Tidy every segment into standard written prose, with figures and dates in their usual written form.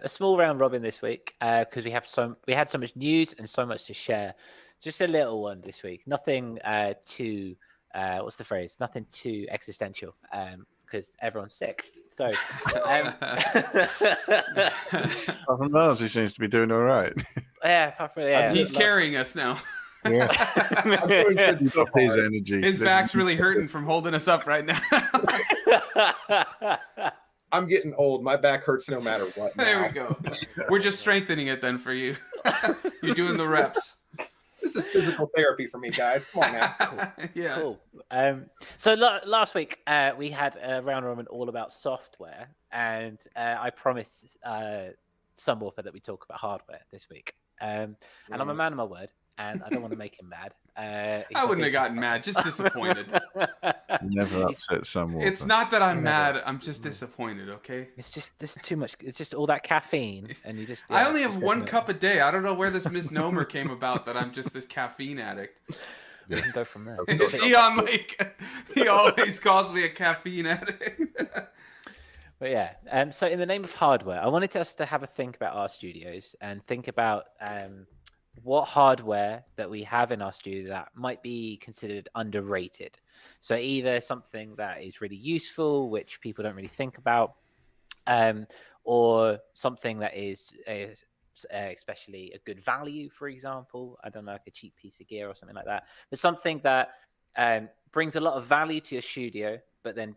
A small round robin this week because we had so much news and so much to share. Just a little one this week. Nothing too what's the phrase? Nothing too existential because everyone's sick. So from Lars, he seems to be doing all right. Yeah, he's carrying us now. Yeah. His energy. His back's really hurting from holding us up right now. I'm getting old. My back hurts no matter what. Now. There we go. We're just strengthening it then for you. You're doing the reps. This is physical therapy for me, guys. Come on now. Cool. Yeah. Cool. So last week we had a round robin all about software, and I promised Sunwarper that we talk about hardware this week. And I'm a man of my word, and I don't want to make him mad. I wouldn't have gotten mad, just disappointed. Never upset Sunwarper. It's not that I'm mad, I'm just disappointed, okay? It's just too much. It's just all that caffeine, and you just. I only have 1 cup a day. I don't know where this misnomer came about that I'm just this caffeine addict. We can go from there. It's Eon Lake. He always calls me a caffeine addict. But yeah, so in the name of hardware, I wanted us to have a think about our studios and think about what hardware that we have in our studio that might be considered underrated. So either something that is really useful, which people don't really think about, or something that is especially a good value, for example. I don't know, like a cheap piece of gear or something like that. But something that brings a lot of value to your studio, but then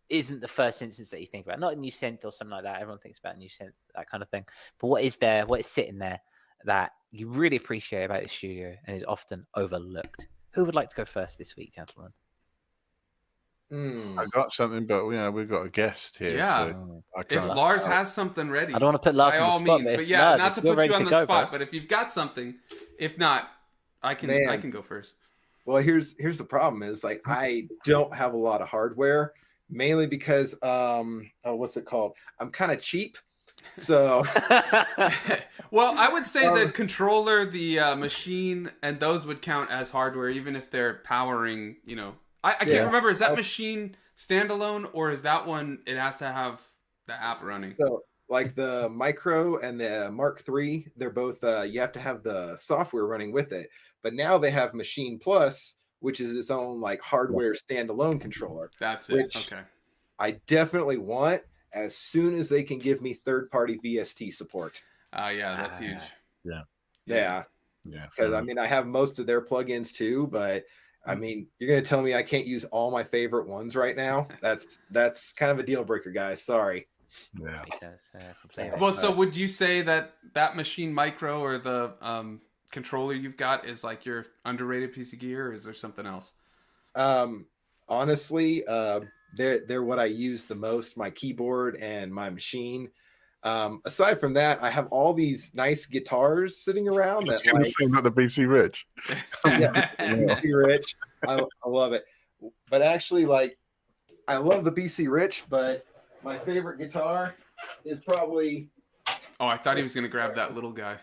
isn't the first instance that you think about. Not a new synth or something like that. Everyone thinks about a new synth, that kind of thing. But what is sitting there that you really appreciate about the studio and is often overlooked? Who would like to go first this week, gentlemen? I got something, but we've got a guest here. Yeah. So if Lars has something ready, I don't want to put Lars by on all the spot, means. But Lars, not to put you on the spot, bro. but if you've got something, if not, I can go first. Well, here's the problem is like I don't have a lot of hardware, mainly because what's it called? I'm kind of cheap. So well, I would say the controller, the machine, and those would count as hardware, even if they're powering, I can't remember, is that machine standalone, or is that one it has to have the app running? So like the Micro and the Mark III, they're both you have to have the software running with it. But now they have Machine Plus, which is its own like hardware standalone controller. That's it. Which okay. I definitely want as soon as they can give me third-party VST support. Yeah, that's huge. Yeah. Because I mean, I have most of their plugins too, but I mean, you're gonna tell me I can't use all my favorite ones right now? That's kind of a deal breaker, guys. Sorry. Yeah. Well, so would you say that Machine Micro or the controller you've got is like your underrated piece of gear, or is there something else? Honestly, they're what I use the most, my keyboard and my machine. Aside from that, I have all these nice guitars sitting around. It's going to seem like the BC Rich. BC Rich. I love it. But actually, like, I love the BC Rich, but my favorite guitar is probably... Oh, I thought he was going to grab that little guy.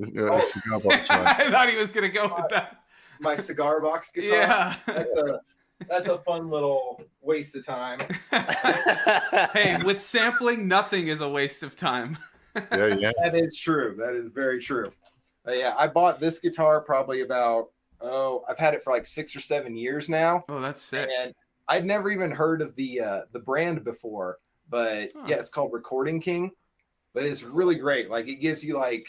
Cigar box, right? I thought he was going to go with that. My cigar box guitar. Yeah. That's a fun little waste of time. Hey, with sampling, nothing is a waste of time. Yeah. That is true. That is very true. Yeah, I bought this guitar probably about, I've had it for like 6 or 7 years now. Oh, that's sick. And I'd never even heard of the brand before, but yeah, it's called Recording King. But it's really great. Like, it gives you like,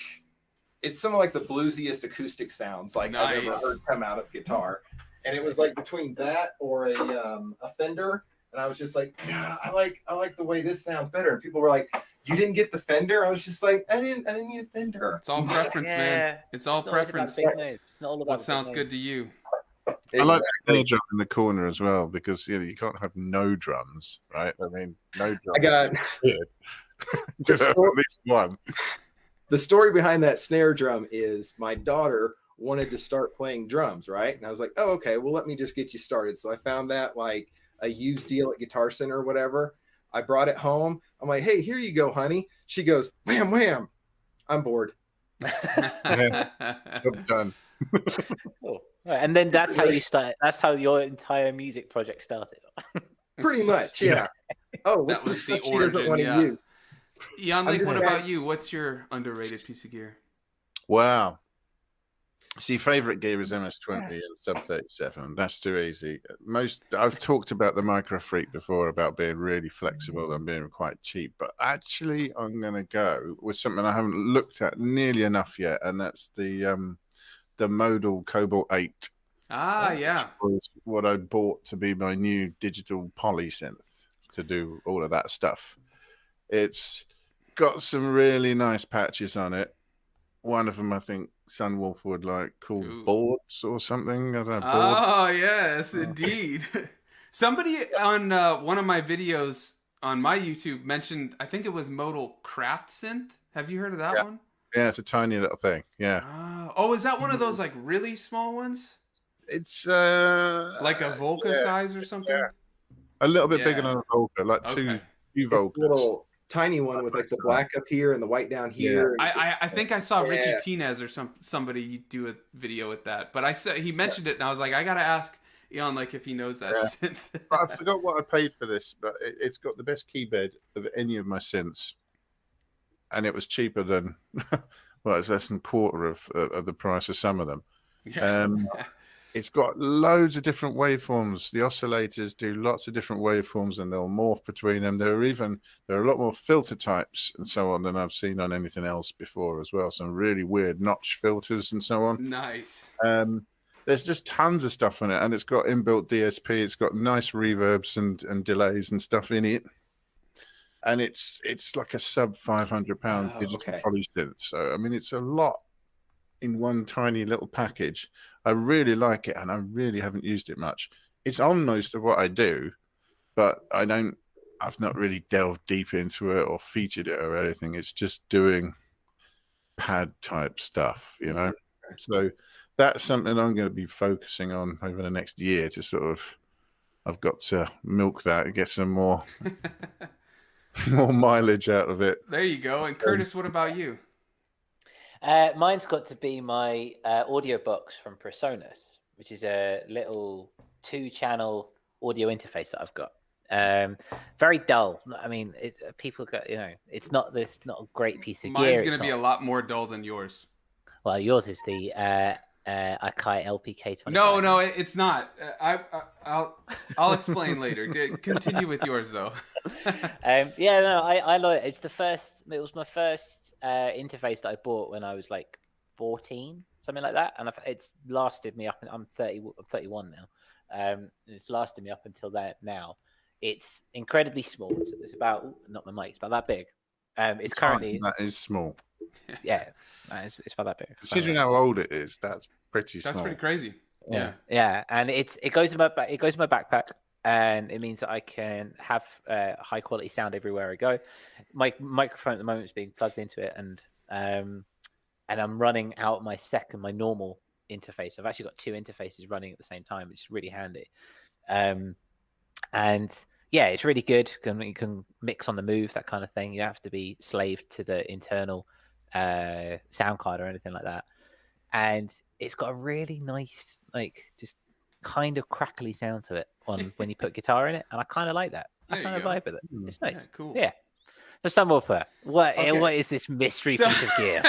it's some of like the bluesiest acoustic sounds like I've ever heard come out of guitar. And it was like between that or a Fender, and I was just like, yeah, I like the way this sounds better. And people were like, you didn't get the Fender? I was just like, I didn't need a Fender. It's all preference, man. It's all preference. It's not all about what sounds good to you. I like the snare drum in the corner as well, because you can't have no drums, right? I mean, no drums. I got at least one. The story behind that snare drum is my daughter wanted to start playing drums, right? And I was like, oh, okay, well, let me just get you started. So I found that like a used deal at Guitar Center or whatever. I brought it home. I'm like, hey, here you go, honey. She goes, wham, wham. I'm bored. Job done. Cool. And then that's how you start. That's how your entire music project started. Pretty much, yeah. Oh, what's that was the the stuff she doesn't origin, want to use? Jan Link, what about you? What's your underrated piece of gear? Wow. See, favorite gear is MS-20 and Sub-37. That's too easy. I've talked about the Micro Freak before about being really flexible and being quite cheap, but actually, I'm going to go with something I haven't looked at nearly enough yet, and that's the Modal Cobalt 8. Ah, yeah. Which was what I bought to be my new digital polysynth to do all of that stuff. It's got some really nice patches on it. One of them, I think, Sunwarper would like called boards or something. I don't know, boards. Oh, yes, indeed. Somebody on one of my videos on my YouTube mentioned, I think it was Modal Craft Synth. Have you heard of that one? Yeah, it's a tiny little thing. Yeah. Oh, is that one of those like really small ones? It's like a Volca size or something? Yeah. A little bit bigger than a Volca, like two Volcas. Little tiny one with like the black up here and the white down here. I think I saw Ricky Tinez or somebody do a video with that, but he mentioned it and I was like, I gotta ask Jan like if he knows that synth. I forgot what I paid for this, but it's got the best key bed of any of my synths, and it was cheaper than well, it's less than a quarter of the price of some of them. It's got loads of different waveforms. The oscillators do lots of different waveforms, and they'll morph between them. There are a lot more filter types and so on than I've seen on anything else before as well. Some really weird notch filters and so on. Nice. There's just tons of stuff on it, and it's got inbuilt DSP. It's got nice reverbs and delays and stuff in it. And it's like a sub £500 digital polysynth. So I mean, it's a lot in one tiny little package. I really like it, and I really haven't used it much. It's on most of what I do, but I've not really delved deep into it or featured it or anything. It's just doing pad type stuff, you know? So that's something I'm going to be focusing on over the next year to sort of, I've got to milk that and get some more, more mileage out of it. There you go. And Curtis, what about you? Mine's got to be my audio box from PreSonus, which is a little 2-channel audio interface that I've got. Very dull. I mean, people got, it's not a great piece of gear. Mine's going to be a lot more dull than yours. Well, yours is the Akai LPK 25. No, it's not. I'll explain later. Continue with yours though. I like it. It was my first interface that I bought when I was like 14, something like that, and it's lasted me up. I'm 31 now. It's lasted me up until now. It's incredibly small. It's about not my mic. It's about that big. It's currently that is small. Yeah, it's about that big. Considering how old it is, that's pretty small. That's pretty crazy. Yeah, and it goes in my backpack, and it means that I can have high quality sound everywhere I go. My microphone at the moment is being plugged into it, and I'm running out my normal interface. I've actually got 2 interfaces running at the same time, which is really handy. And yeah, it's really good. You can mix on the move, that kind of thing. You don't have to be slave to the internal sound card or anything like that. And it's got a really nice, just kind of crackly sound to it when you put guitar in it, and I kind of like that. I kind of vibe with it. It's nice. Yeah, cool. Yeah. So Sunwarper, what is this mystery piece of gear?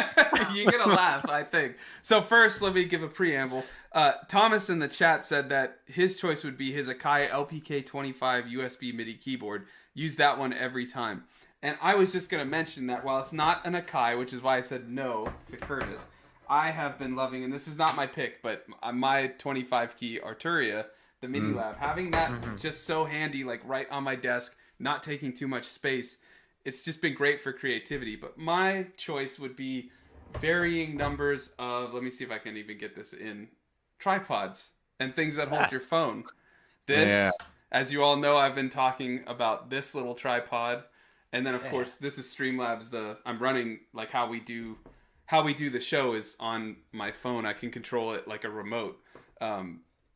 You're gonna laugh, I think. So first, let me give a preamble. Thomas in the chat said that his choice would be his Akai LPK25 USB MIDI keyboard. Use that one every time. And I was just gonna mention that while it's not an Akai, which is why I said no to Curtis, I have been loving, and this is not my pick, but my 25 key Arturia, the MIDI Lab, having that just so handy, like right on my desk, not taking too much space. It's just been great for creativity. But my choice would be varying numbers of, let me see if I can even get this in, tripods and things that hold your phone. This, as you all know, I've been talking about this little tripod. And then, of course, this is Streamlabs. I'm running, like, how we do the show is on my phone. I can control it like a remote.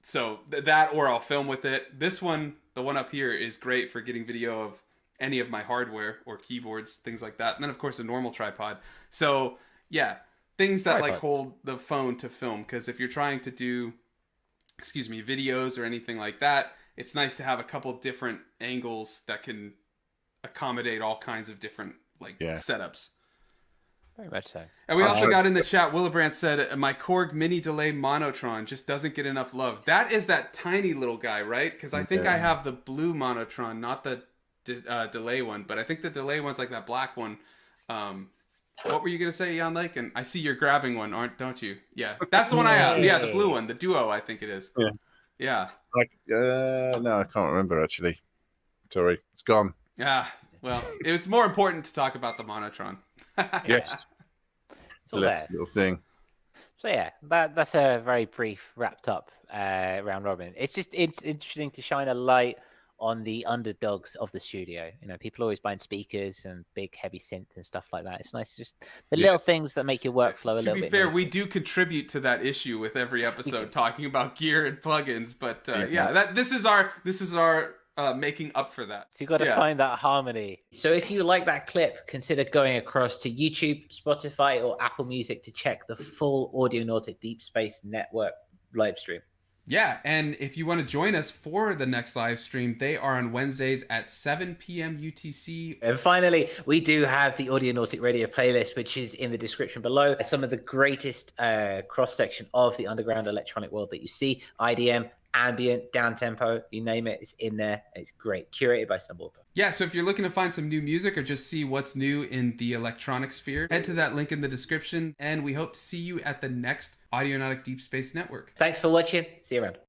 So that, or I'll film with it. This one, the one up here, is great for getting video of any of my hardware or keyboards, things like that. And then, of course, a normal tripod. So, yeah, things that like hold the phone to film. Because if you're trying to do, videos or anything like that, it's nice to have a couple different angles that can accommodate all kinds of different setups. Very much so. And we also got in the chat, Willibrandt said, my Korg mini delay monotron just doesn't get enough love. That is that tiny little guy, right? Because I think I have the blue monotron, not the delay one. But I think the delay one's like that black one. What were you going to say, Jan Lake? And I see you're grabbing one, don't you? Yeah, that's the one I have. Yeah, the blue one, the Duo, I think it is. Yeah. No, I can't remember, actually. Sorry, it's gone. Yeah, well, it's more important to talk about the monotron. Yes. It's all Less there. little thing. So yeah, that's a very brief wrapped up round robin. It's interesting to shine a light on the underdogs of the studio. You know, people are always buying speakers and big heavy synth and stuff like that. It's nice, just the little things that make your workflow a little bit. To be fair, nicer. we do contribute to that issue with every episode talking about gear and plugins. But this is our making up for that. So you've got to find that harmony. So if you like that clip, consider going across to YouTube, Spotify, or Apple Music to check the full Audionautic Deep Space Network live stream. Yeah, and if you want to join us for the next live stream, they are on Wednesdays at 7 p.m. UTC. And finally, we do have the Audionautic Radio playlist, which is in the description below. Some of the greatest cross-section of the underground electronic world that you see. IDM, ambient, down-tempo, you name it, it's in there. It's great. Curated by Sunwarper. Yeah, so if you're looking to find some new music or just see what's new in the electronic sphere, head to that link in the description, and we hope to see you at the next Audionautic Deep Space Network. Thanks for watching. See you around.